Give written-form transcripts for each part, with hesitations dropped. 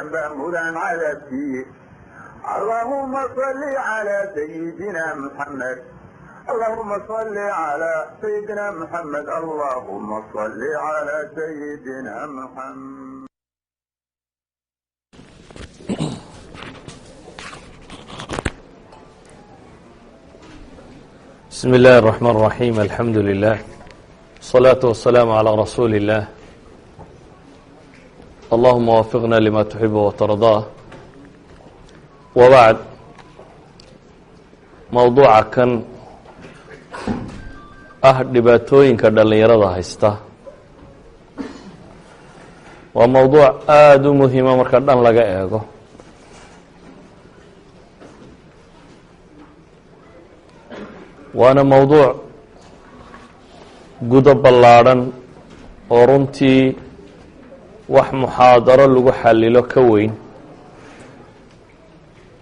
مهدى على الدين اللهم صل على سيدنا محمد اللهم صل على سيدنا محمد اللهم صل على سيدنا محمد. بسم الله الرحمن الرحيم الحمد لله والصلاة والسلام على رسول الله اللهم وفقنا لما تحب وترضاه وبعد موضوعa kan dhibaatooyinka dhalinyarada haysta waa mowduuc aada u muhiima marka dhan laga eego waana mowduuc gudo ballaadhan oo runtii wax muxaadaro lagu xalilo ka weyn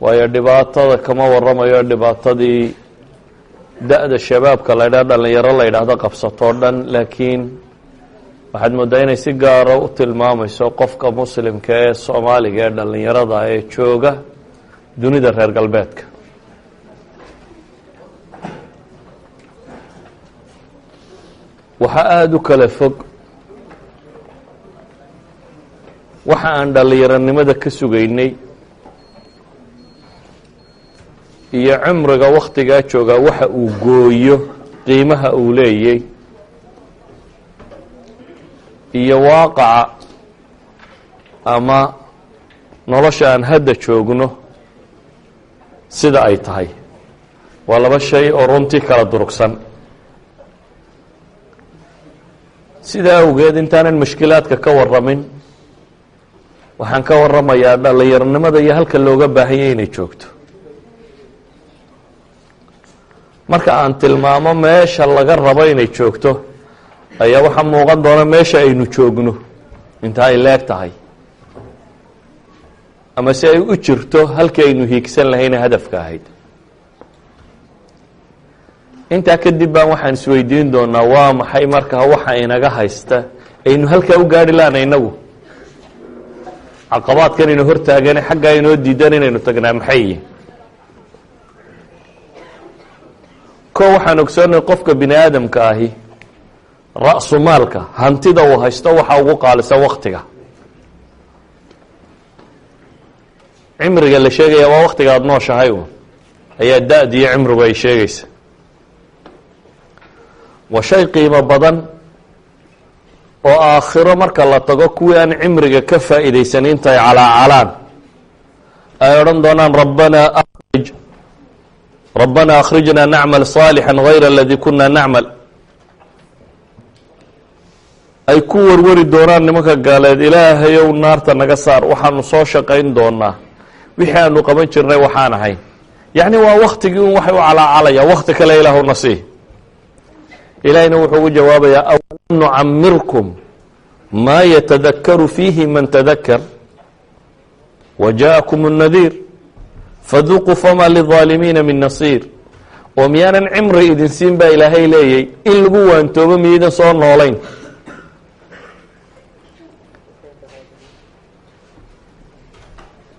waayo dhibaatada kama warramayo dhibaatadii da-da shabaabka la ydhaha dhalinyaro la ydhaahdo qabsatoo dhan laakiin waxaad mooddaa inay si gaara u tilmaamayso qofka muslimka ee soomaaliga ee dhalinyarada ee jooga dunida reer galbeedka waxaa aada u kala fog waxa aan dhalinyaronimada ka sugaynay iyo cumriga wakhtigaa joogaa waxa uu gooyo qiimaha uu leeyay iyo waaqaca ama nolosha aan hadda joogno sida ay tahay waa laba shay oo runtii kala durugsan sidaa awgeed intaanan mushkilaadka ka warramin waxaan ka warramayaa dhalinyaronimada iyo halka looga baahanyay inay joogto marka aan tilmaamo meesha laga rabo inay joogto ayaa waxaa muuqan doona meesha aynu joogno inta ay leeg tahay ama si ay u jirto halkii aynu hiigsan lahayna hadafka ahayd intaa kadib baan waxaan isweydiin doonaa waa maxay markaa waxa inaga haysta aynu halkaa u gaari lahana inagu caqabaadkan inu hortaagane xaggaa inoo diidan inaynu tagnaa maxay yihin ko waxaan ogsoonay qofka bini aadamka ahi ra-su maalka hantida uu haysto waxa ugu qaalisa waktiga cimriga la sheegaya waa waktiga aada nooshahay un ayaa da-da iyo cimrigu ay sheegaysa waa shay qiimo badan oo aakhiro marka la tago kuwii aan cimriga ka faa'iidaysan intay calaacalaan ay odhan doonaan rabbanaa akhrijnaa nacmal صaalixا غayra aladii kuna nacmal ay ku warwari doonaan nimanka gaaleed ilaahayow naarta naga saar waxaanu soo shaqayn doonaa wixii aanu qaban jirnay waxaan ahayn yacni waa waktigii un waxay u calaacalayaan wakti kale ilaahuna sii ilaahayna wuxuu ugu jawaabayaa awalam nucamirkum maa yatadakaru fiihi man tadakar wajaaءakum الnadiir faduquu fama lidaalimiina min nasiir oo miyaanan cimri idin siin baa ilaahay leeyay in lagu waantoobo miyaydan soo noolayn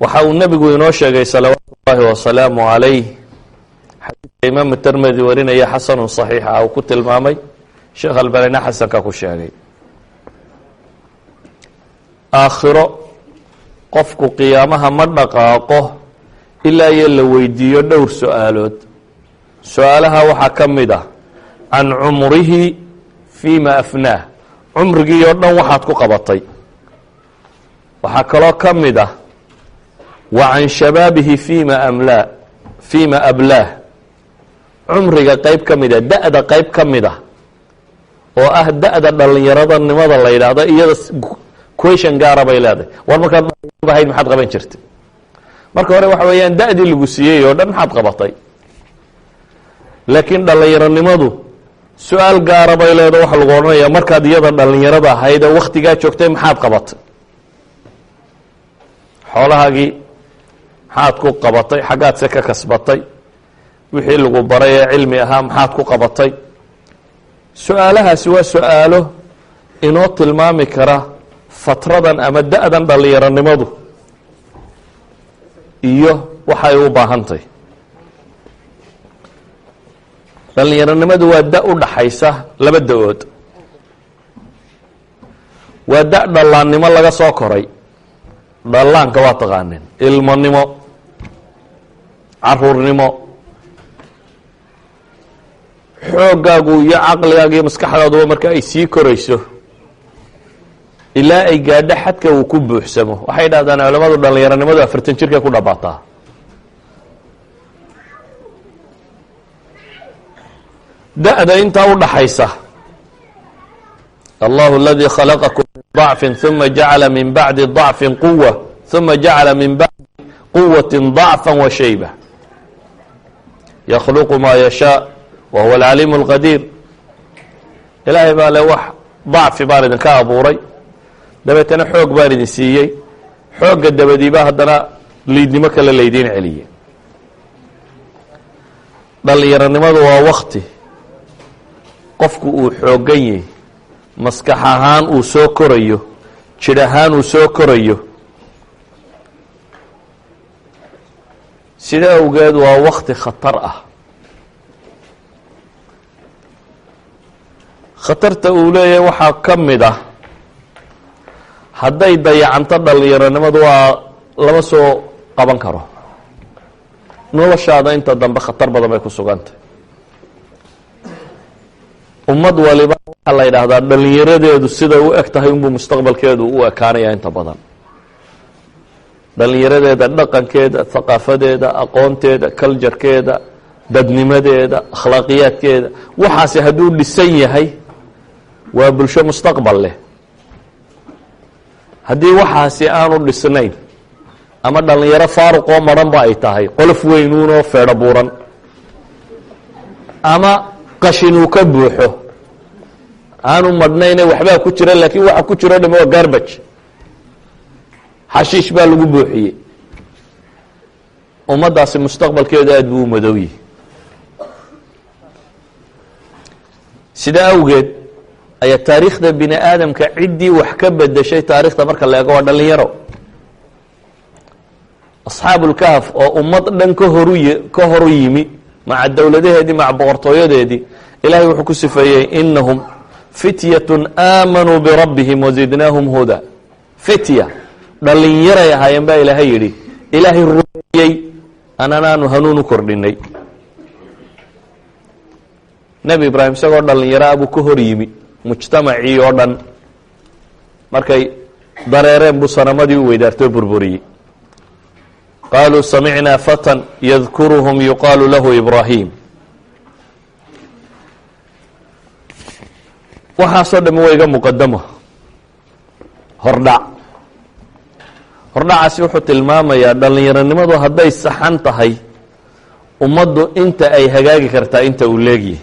waxa uu nebigu inoo sheegay salawaatu ullaahi wasalaamu calayh xadiidka imaamu tirmidi warinaya xasanu صaxiixa uu ku tilmaamay sheekh albanina xasanka ku sheegay aakhiro qofku qiyaamaha ma dhaqaaqo ilaa iyo la weydiiyo dhowr su-aalood su-aalaha waxaa ka mid ah can cumrihi fiima afnaah cumrigii oo dhan waxaad ku qabatay waxaa kaloo ka mid ah wa can shabaabihi fiima ablaah cumriga qeyb ka mid ah da-da qeyb ka mid ah oo ah da-da dhalinyaradnimada la yidhaahdo iyada question gaara bay leedahay war markaad ahayd maxaad qaban jirtay marka hore waxa weeyaan da-dii lagu siiyey oo dhan maxaad qabatay laakiin dhalinyaronimadu su-aal gaara bay leedahay waxa lagu odhanayaa markaad iyada dhalinyarada ahayd ee waktigaa joogtay maxaad qabatay xoolahaagii maxaad ku qabatay xaggaad se ka kasbatay wixii lagu baray ee cilmi ahaa maxaad ku qabatay su-aalahaasi waa su-aalo inoo tilmaami kara fatradan ama da-dan dhalinyaronimadu iyo waxay u baahantay. dhalinyaronimadu waa da u dhaxaysa laba da-ood. waa da dhallaannimo laga soo koray. dhallaanka waa taqaaneen, ilmonimo, caruurnimo. xooggaagu iyo caqligaaga iyo maskaxdaaduba marka ay sii korayso ilaa ay gaadho xadka uu ku buuxsamo. waxay dhahdaan culamadu dhalinyaronimadu 40 jirkay ku dhabaataa. da-da intaa u dhaxaysa, allahu aladii khalaqakum min ضacfin ثuma jacala min bacdi ضacfin quwa ثuma jacala min bacdi quwati ضacfa washayba yakhluqu maa yashaa wa huwa alcaliimu اlqadiir. ilaahay baa le wax dacfi baan idinka abuuray, dabeetana xoog baan idin siiyey, xoogga dabadiiba haddana liidnimo kale laydiin celiyey. dhalinyaronimadu waa wakti qofku uu xoogan yahay, maskax ahaan uu soo korayo, jidh ahaan uu soo korayo. sida awgeed waa wakti khatar ah. khatarta uu leeyahay waxaa ka mid ah, hadday dayacanto dhalinyaronimadu waa lama soo qaban karo. noloshaada inta dambe khatar badan bay ku sugantay. ummad waliba waxaa la yidhaahdaa dhalinyaradeedu siday u eg tahay unbuu mustaqbalkeedu u ekaanaya inta badan. dhalinyaradeeda dhaqankeeda, thaqaafadeeda, aqoonteeda, kaljarkeeda, dadnimadeeda, akhlaaqiyaadkeeda, waxaasi hadduu dhisan yahay waa bulsho mustaqbal leh. haddii waxaasi aanu dhisnayn, ama dhalinyaro faaruqoo maranba ay tahay, qolof weynuunoo feedho buuran, ama qashin uu ka buuxo, aanu madhnayne waxbaa ku jira, laakiin waxa ku jiro dham waa garbaj, xashiish baa lagu buuxiyey, ummaddaasi mustaqbalkeedu aada buu u madowyi. sidaa awgeed ayaa taariikhda bini aadamka ciddii wax ka bedeshay taarikhda marka la eego waa dhalinyaro. asxaabulkahf oo ummad dhan ka horu yimi maca dowladaheedii, maca boqortooyadeedii, ilahay wuxuu ku sifeeyey inahum fityatun aamanuu birabbihim wazidnaahum huda. fitya, dhalinyaray ahaayeen baa ilaahay yidhi, ilaahay rumeeyey ananaanu hanuun u kordhinay. nebi ibraahim isagoo dhalinyaro abuu ka hor yimi mujtamacii oo dhan. markay dareereen buu sanamadii u weydaartoo burburiyey. qaaluu samicnaa fatan yadkuruhum yuqaalu lahu ibraahim. waxaasoo dhami waa iga muqadamo, hordhac. hordhacaasi wuxuu tilmaamayaa dhalinyaronimadu hadday saxan tahay, ummaddu inta ay hagaagi kartaa inta uu leegyahay.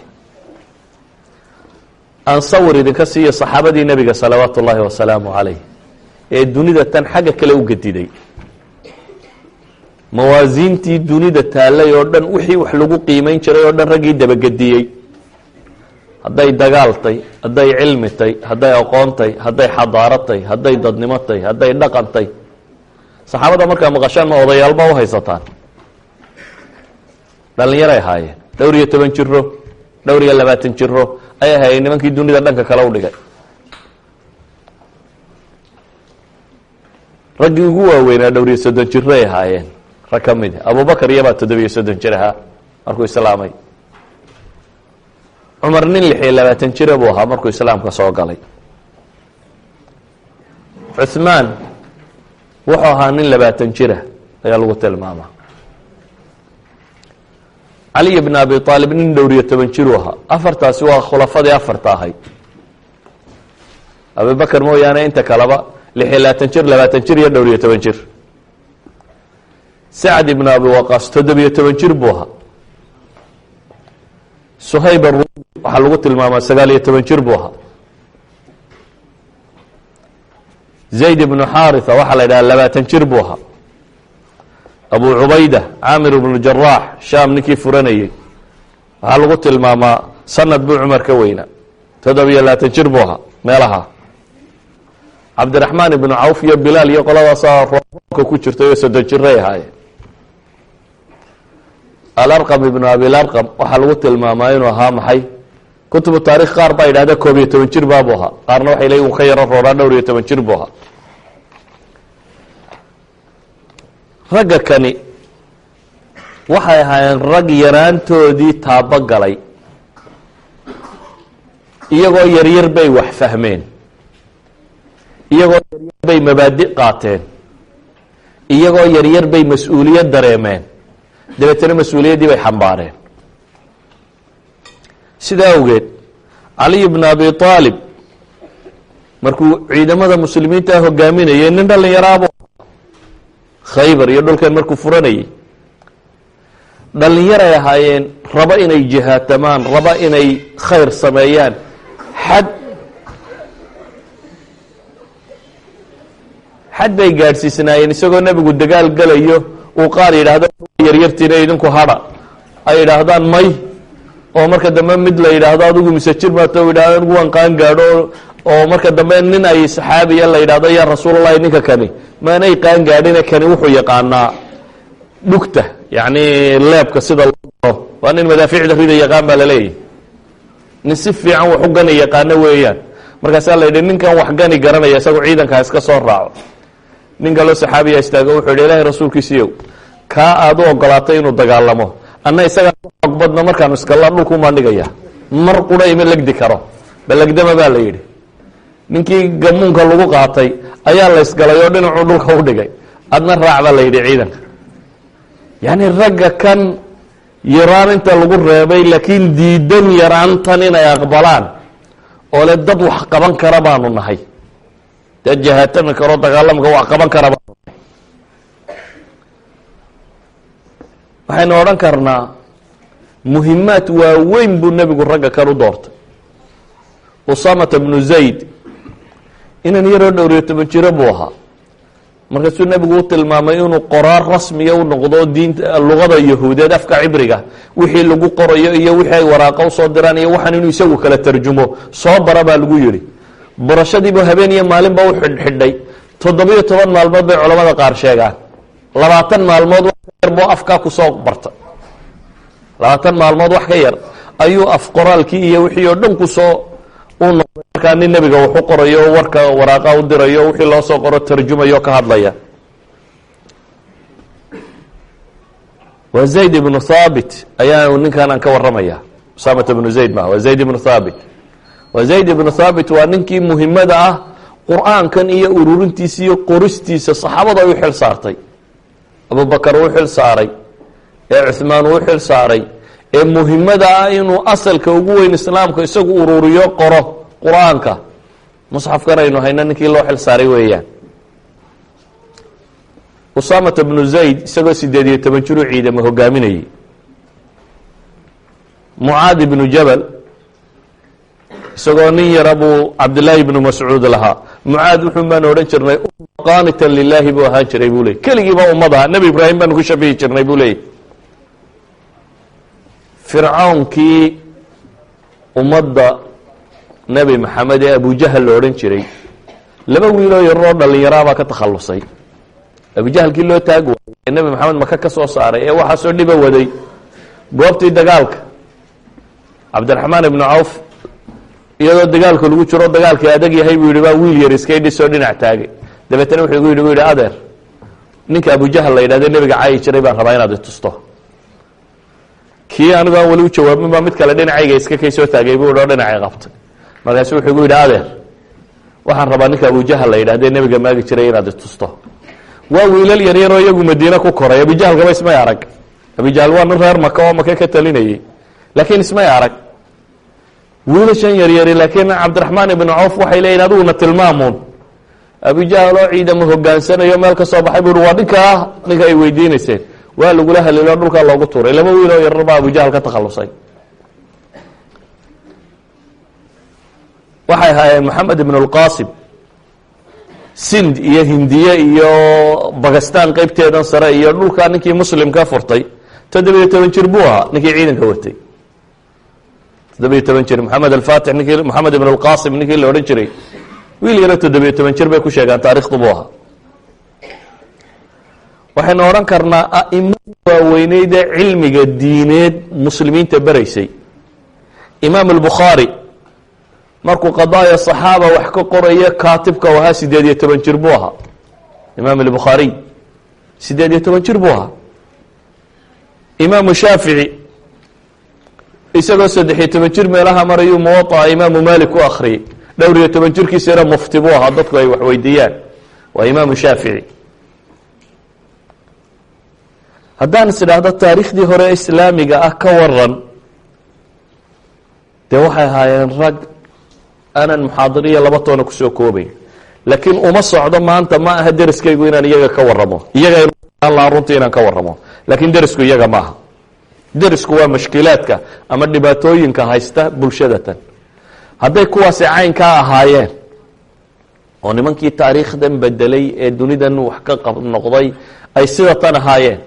aan sawir idinka siiyo saxaabadii nebiga salawaatu ullaahi wasalaamu calayh ee dunida tan xagga kale u gediday. mawaasiintii dunida taallay oo dhan, wixii wax lagu qiimayn jiray oo dhan raggii dabagediyey. hadday dagaaltay, hadday cilmitay, hadday aqoontay, hadday xadaaratay, hadday dadnimotay, hadday dhaqantay. saxaabada markaa maqashaan ma odayaalba u haysataan? dhalinyaray ahaayeen, dhowr iyo 10 jiro, dhowr iyo 20 jiro ay ahaayeen nimankii dunida dhanka kale u dhigay. raggii ugu waaweynaa dhowr iyo 30 jiro ay ahaayeen. rag ka mid abubakar iyobaa 7 jir ahaa markuu islaamay. cumar nin 26 jira buu ahaa markuu islaamka soo galay. cuثmaan wuxuu ahaa nin 20 jira ayaa lagu tilmaamaa. cali bn abi aalib nin dhowr iyo 10 jiruu ahaa. afartaasi waa khulafadii afarta ahayd. abubakar mooyaane inta kaleba 26 jir, 20 jir iyo dhowr iyo 10 jir. sacd ibn abi waqaas 17 jir buu ahaa. suhayb arumi waxaa lagu tilmaamaa 19 jir buu ahaa. zayd ibnu xaarisa waxaa la yidhaha 20 jir buu ahaa. abu cubayda caamir ibnu jaraax shaam ninkii furanayey waxaa lagu tilmaamaa sanad buu cumar ka weynaa, 27 jir buu ahaa meelaha. cabdiraxmaan ibnu cawf iyo bilaal iyo qoladaasaa roobka ku jirtay oo 30 jiray ahaayeen. alarqam ibnu abilarqam waxaa lagu tilmaamaa inuu ahaa maxay kutubu taarikh qaar baa yidhahda 11 jir baabuu ahaa, qaarna waxay leeyihin uu ka yaro rooraan 12 jir buu ahaa. ragga kani waxay ahaayeen rag yaraantoodii taabo galay, iyagoo yaryar bay wax fahmeen, iyagoo yaryar bay mabaadi qaateen, iyagoo yaryar bay mas-uuliyad dareemeen, dabeetana mas-uuliyaddii bay xambaareen. sidaa awgeed caliy bn abi aalib markuu ciidamada muslimiinta hogaaminayay nin dhallinyaraabo khaybar iyo dhulkan markuu furanayay, dhallinyaray ahaayeen, raba inay jihaatamaan, raba inay khayr sameeyaan. xad bay gaadhsiisnaayeen isagoo nebigu dagaal galayo uu qaar yidhaahdo yaryartiina idinku hadha, ay yidhaahdaan may, oo marka dambe mid la yidhaahdo adigu mise jir maato yidhahdo anigu waan qaan gaadho, oo marka dambe nin ay saxaabiya la yidhahdo yaa rasuulallahi ninka kani maanay qaan gaadhine kani wuxuu yaqaanaa dhugta, yacni leebka sida loo garo, waa nin madaaficda rida yaqaan baa laleeyahy, nin si fiican wax u gani yaqaano weeyaan. markaasaa la yidhi ninkan wax gani garanaya isagu ciidankaa iska soo raaco. nin kaloo saxaabiya istaago wuxuu yidhi ilaahay rasuulkiisiiyow kaa aad u ogolaatay inuu dagaalamo, anna isagaa xoog badna markaanu iskala dhulku maandhigaya, mar qura ima legdi karo, ballegdama baa la yidhi. ninkii gamuunka lagu qaatay ayaa la ysgalay oo dhinacuu dhulka u dhigay, adna raac baa la yidhi ciidanka. yacni ragga kan yaraan inta lagu reebay laakiin diidan yaraantan inay aqbalaan oo le dad wax qaban kara baanu nahay, dad jahaatami karoo dagaalamka wax qaban kara baanu nahay. waxaynu odhan karnaa muhimaad waaweyn buu nebigu ragga kan u doortay. usamata bnu zayd inan yaroo 12 jiro buu ahaa, markaasuu nebigu u tilmaamay inuu qoraar rasmiya u noqdo diinta luqada yahuudeed, afka cibriga wixii lagu qorayo iyo wixii ay waraaqa usoo diraan iyo waxaan inuu isagu kala tarjumo soo bara baa lagu yidhi. barashadiibu habeen iyo maalinba u xidhxidhay. 17 maalmood bay culamada qaar sheegaan, 20 maalmood wax ka yar buu afkaa kusoo barta, 20 maalmood wax ka yar ayuu af qoraalkii iyo wixii oo dhan kusoo u noqday. markaa nin nebiga wax u qorayo, warka waraaqa u dirayo, wixii loo soo qoro tarjumayo ka hadlaya. waa zayd ibnu thaabit ayaa ninkan aan ka warramaya. usaamata bnu zayd maaha, waa zayd ibnu thaabit. waa zayd ibnu thaabit waa ninkii muhimada ah qur-aankan iyo ururintiisa iyo qoristiisa saxaabada u xil saartay. abubakar uu xil saaray, ee cuhmaan uu xil saaray, ee muhimada ah inuu asalka ugu weyn islaamka isagu ururiyo qoro qur-aanka. musxafkan aynu hayno ninkii loo xil saaray weeyaan. usaamata bnu zayd isagoo 18 jiruu ciidamo hogaaminayay. mucaad ibnu jabal isagoo nin yara buu cabdillaahi ibnu mascuud lahaa. mucaad wuxuu baan odhan jirnay qaanitan lilaahi buu ahaan jiray buu leey, keligiiba ummad aha, nebi ibraahim baanu ku shabihi jirnay buu leeyay. fircawnkii ummadda nebi maxamed ee abujahal la odhan jiray, 2 wiiloo yaroo dhallinyaraabaa ka takhallusay. abujahalkii loo taag waayay ee nebi maxamed maka ka soo saaray ee waxaasoo dhiba waday goobtii dagaalka. cabdiraxmaan ibnu cawf iyadoo dagaalka lagu jiro dagaalkii adag yahay buu yidhi baa wiil yar iskay dhisoo dhinac taagay. dabeetana wuxuu igu yidhi buu yidhi adeer, ninka abujahal la yidhahde nebiga caayi jiray baan rabaa inaad itusto. kii anigu aan weli u jawaabin baa mid kale dhinacayga iska kay soo taagay buu oo dhinacay qabtay. markaasu wuxuu igu yidhi adeer, waxaan rabaa ninka abujahal la yidhahde nebiga maagi jiray inaad itusto. waa wiilal yaryaroo iyagu madiine ku koray, abujahalkaba ismay arag. abujahal waa nin reer maka oo maka ka talinayay, laakiin ismay arag. wiilashan yaryari laakiin cabdiraxmaan ibnu cawf waxay leeyihin adiguna tilmaamuun. abujahal oo ciidamo hogaansanayo meel ka soo baxay buu hi waa ninkaa ninka ay weydiinayseen. waa lagula haliilo dhulkaa loogu tuuray. 2 wiil oo yarar baa abujahal ka takhallusay. waxay ahaayeen moxamed ibn اlqasim, sind iyo hindiye iyo bakistan qeybteedan sare iyo dhulkaa ninkii muslimka furtay. 17 jir buu ahaa ninkii ciidanka watay. 17 jir moxamed alfatix ninkii moxamed ibn اlqasim ninkii la odhan jiray, wiil yaro 17 jir bay ku sheegaan taarikhdu buu ahaa. waxaynu odhan karnaa a'imada waaweyneyd ee cilmiga diineed muslimiinta beraysay. imaam albukhaari markuu qadaaya صaxaaba wax ka qoraya kaatibka u ahaa 18 jir buu ahaa. imaam albukhaariy 18 jir buu ahaa. imaamu shaafici isagoo 13 jir meelaha marayuu muwaطa imaamu malik u akhriyey. dhowr iyo 10 jirkiisana mufti buu ahaa, dadku ay wax weydiiyaan. waa imaamu shaafici. haddaan is idhaahdo taariikhdii hore islaamiga ah ka waran, dee waxay ahaayeen rag aanan muxaadiriya laba toona kusoo koobayn. laakiin uma socdo maanta, ma aha deriskaygu inaan iyaga ka waramo. iyaga runtii inaan ka waramo, laakiin derisku iyaga ma aha. derisku waa mashkilaadka ama dhibaatooyinka haysta bulshadatan. hadday kuwaasi caynkaa ahaayeen oo nimankii taariikhdan bedelay ee dunidan wax ka noqday ay sida tan ahaayeen,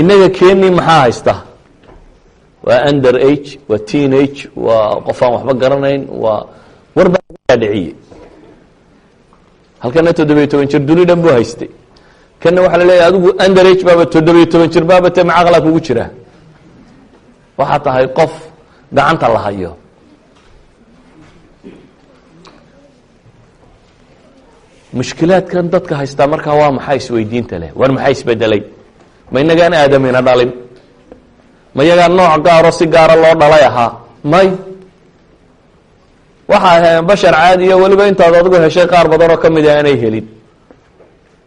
innaga keenii maxaa haysta? waa under age, waa teen age, waa qof aan waxba garanayn, waa warbaa dhiciye. halkana 17 jir duni dhan buu haystay. kana waxaa la leeyahay adigu under age baaba 17 jir baaba te macaqla kugu jira. waxaa tahay qof gacanta la hayo. mushkilaadkan dadka haystaa markaa waa maxay isweydiinta leh? war maxay isbedelay? ma inagaan aadamina dhalin? ma iyagaa nooc gaaro si gaara loo dhalay ahaa? may, waxa ahayn bashar caadiyo weliba intaad adigu heshay qaar badan oo ka mid ah aanay helin.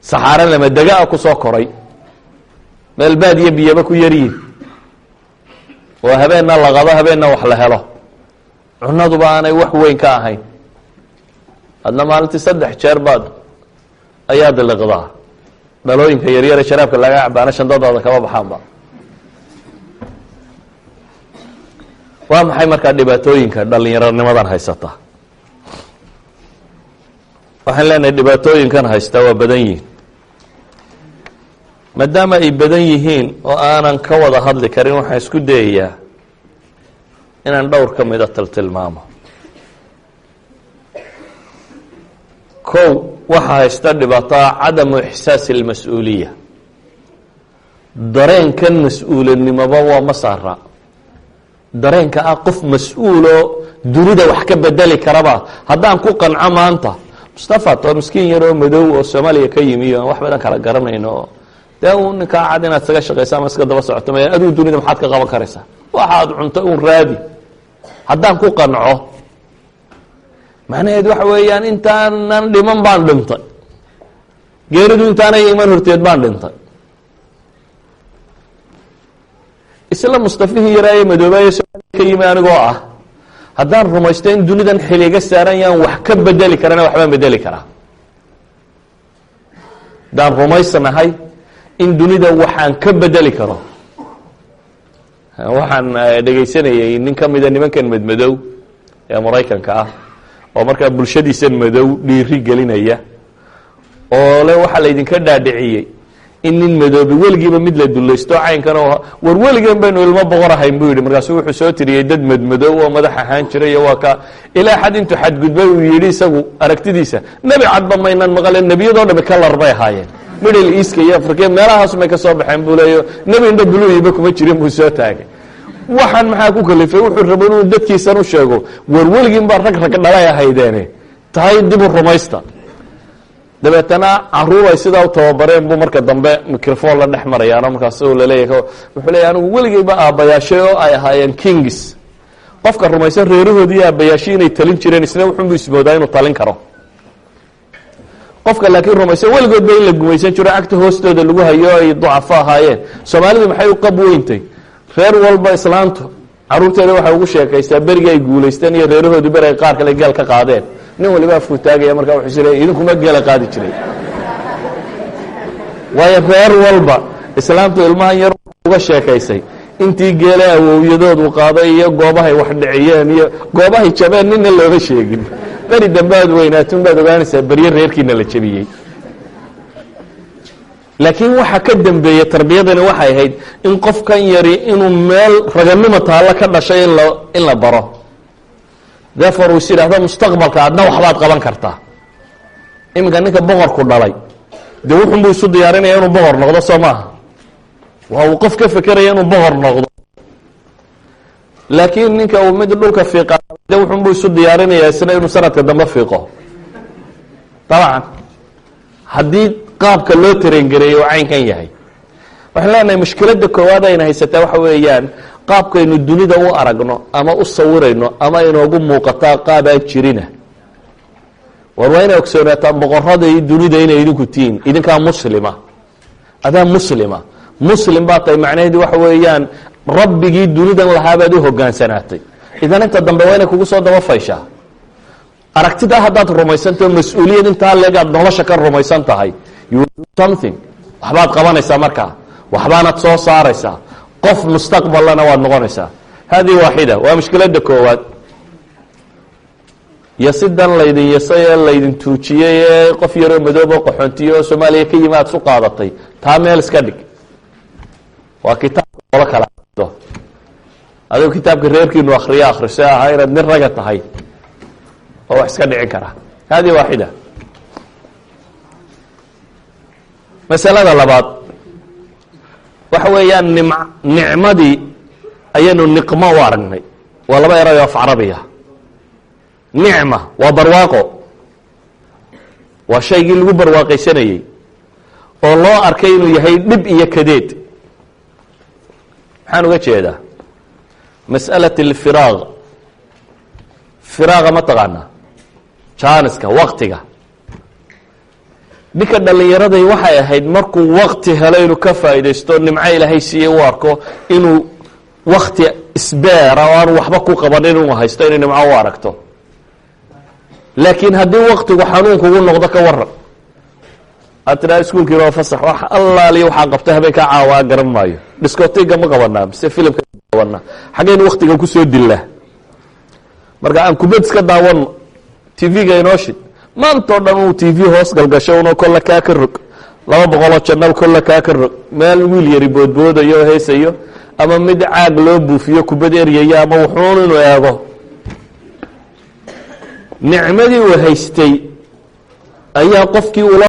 saxaaro lama degaa ku soo koray, meel baad iyo biyaba ku yaryihin, oo habeenna la qado habeenna wax la helo, cunaduba aanay wax weyn ka ahayn. adna maalintii 3 jeer baad ayaa diliqdaa. dhalooyinka yaryare sharaabka laga cabaana shandadaada kama baxaanba. waa maxay markaa dhibaatooyinka dhallinyaronimadan haysata? waxaan leenahay dhibaatooyinkan haysta waa badan yihiin. maadaama ay badan yihiin oo aanan ka wada hadli karin, waxaan isku dayayaa inaan dhowr ka mida tiltilmaamo. kow, waxaa haysta dhibaataa cadamu ixsaasi اlmas-uuliya. dareenkan mas-uulanimoba waa ma saara. dareenka ah qof mas-uuloo dunida wax ka bedeli karaba haddaan ku qanco maanta mustafa oo miskiin yaroo madow oo soomaaliya ka yimi oo wax badan kala garanayno, dee uu ninkaa cad inaad isaga shaqaysa ama iska daba socoto ma adigu dunida maxaad ka qaban karaysaa? waxaad cunto un raadi. haddaan ku qanco macnaheed waxa weeyaan intaanan dhiman baan dhintay, geeridu intaanay iman horteed baan dhintay. isla mustafihii yaraaye madoobaye soomaaliya ka yimi anigoo ah, haddaan rumaysto in dunidan xiliga saaran yaan wax ka bedeli karana waxbaan bedeli karaa. haddaan rumaysanahay in dunida waxaan ka bedeli karo. waxaan dhegaysanayay nin ka mida nimankan madmadow ee maraykanka ah oo markaa bulshadiisan madow dhiiri gelinaya oo le waxaa laydinka dhaadhiciyey in nin madoobi weligiiba mid la dulaysto caynkan oo war weligan baynu ilmo boqor ahayn buu yidhi. markaasu wuxuu soo tiriyey dad madmadow oo madax ahaan jiray iyo waa ka ilaa xad intuu xadgudbay uu yidhi isagu aragtidiisa nebi cadba maynan maqleen, nebiyadoo dhami kalar bay ahaayeen, middle eastka iyo afrika meelahaas may ka soo baxeen buu leeyo, nebi indha buluuyiba kuma jirin buu soo taagay. waxaan maxaa ku kalifay? wuxuu rabo inuu dadkiisan u sheego war weligiin baa rag dhalay ahaydeene tahay dib u rumaysta. dabeetana caruur ay sidaa u tababareen buu marka dambe microphone la dhex marayaano markaas laleeyahay wuxuu leeyahay anigu weligayba aabbayaashay oo ay ahaayeen kings. qofka rumaysan reerahoodii aabbayaashii inay talin jireen isna wuxuunbu ismoodaa inuu talin karo. qofka laakiin rumaysan weligoodba in la gumaysan jiro cagta hoostooda lagu hayo ay ducafo ahaayeen. soomaalidu maxay u qab weyntay? reer walba islaantu caruurteeda waxay ugu sheekaystaa berigii ay guulaysteen iyo reerahoodii beri ay qaar kale geel ka qaadeen. nin waliba afku taagaya markaa wuxuu isleeyahay idinkuma geela qaadi jiray. waayo reer walba islaamtu ilmahan yar uga sheekaysay intii geele awowyadoodu qaaday iyo goobahay wax dhiciyeen iyo goobahay jabeen ninna looga sheegin. beri dambe aad weynaatun baad ogaanaysaa beryo reerkiina la jabiyey. laakiin waxa ka dambeeyey tarbiyadani waxay ahayd in qofkan yari inuu meel raganimo taalla ka dhashay in la baro. therefore uu is idhaahdo mustaqbalka adna waxbaad qaban kartaa. iminka ninka boqorku dhalay dee wuxun buu isu diyaarinaya inuu boqor noqdo soo maaha waa uu qof ka fekeraya inuu boqor noqdo laakiin ninka uu mid dhulka fiiqa de wuxun buu isu diyaarinayaa isna inuu sanadka dambe fiiqo dabcan haddii qaabka loo tarengareeyey oo caynkan yahay waxaan leenahay mushkiladda koowaad ayna haysataa waxa weeyaan qaabkaynu dunida u aragno ama u sawirayno ama inoogu muuqataa qaabaan jirina war waa inay ogsoonaataa boqorada iyo dunida inay idinku tihiin idinkaa muslima adaa muslima muslim baa tahay macnaheedu waxa weeyaan rabbigii dunidan lahaabaad u hogaansanaatay idan inta dambe waa inay kugu soo daba fayshaa aragtidaa haddaad rumaysantaho mas-uuliyad intaa leegaad nolosha ka rumaysan tahay something waxbaad qabanaysaa markaa waxbaanad soo saaraysaa qof mustaqbalana waad noqonaysaa hadihi waaxida waa mushkiladda koowaad iyo sidan laydin yasay ee laydin tuujiyey ee qof yaroo madoob oo qaxoontiyo oo soomaaliya ka yimi aad isu qaadatay taa meel iska dhig waa kitaabka qolo kala do adigu kitaabka reerkiinu akriyo akrise ahaa inaad nin raga tahay oo wax iska dhicin kara hadihi waaxida masalada labaad waxa weeyaan nicmadii ayaynu niqmo u aragnay waa laba erayo af carabiya nicma waa barwaaqo waa shaygii lagu barwaaqaysanayey oo loo arkay inuu yahay dhib iyo kadeed maxaan uga jeedaa mas'alat alfiraaq firaaqa ma taqaanaa jaaniska waktiga ninka dhallinyaraday waxay ahayd markuu wakti helo inuu ka faa'iidaysto nimco ilaahay siiyey u arko inuu wakti isbeera oo aanu waxba ku qabanin inuu haysto inay nimco u aragto laakiin haddii waktigu xanuun kugu noqdo ka waran aad tidhaha iskuulkiina oo fasax wax allaaliya waxaa qabta habeenkaa caawaa garan maayo discotiga ma qabanaa mise filimka qabanaa xaggaynu waktiga kusoo dillaa marka aan kubad iska daawano tv-ga inoo shid maantao dhan uu tv hoos galgasho unoo kolle kaa ka rog 200 janal kolle kaa ka rog meel wiil yari boodboodayo oo heesayo ama mid caag loo buufiyo kubad eryayo ama wuxuun inuu eego nicmadii uu haystay ayaa qofkii ula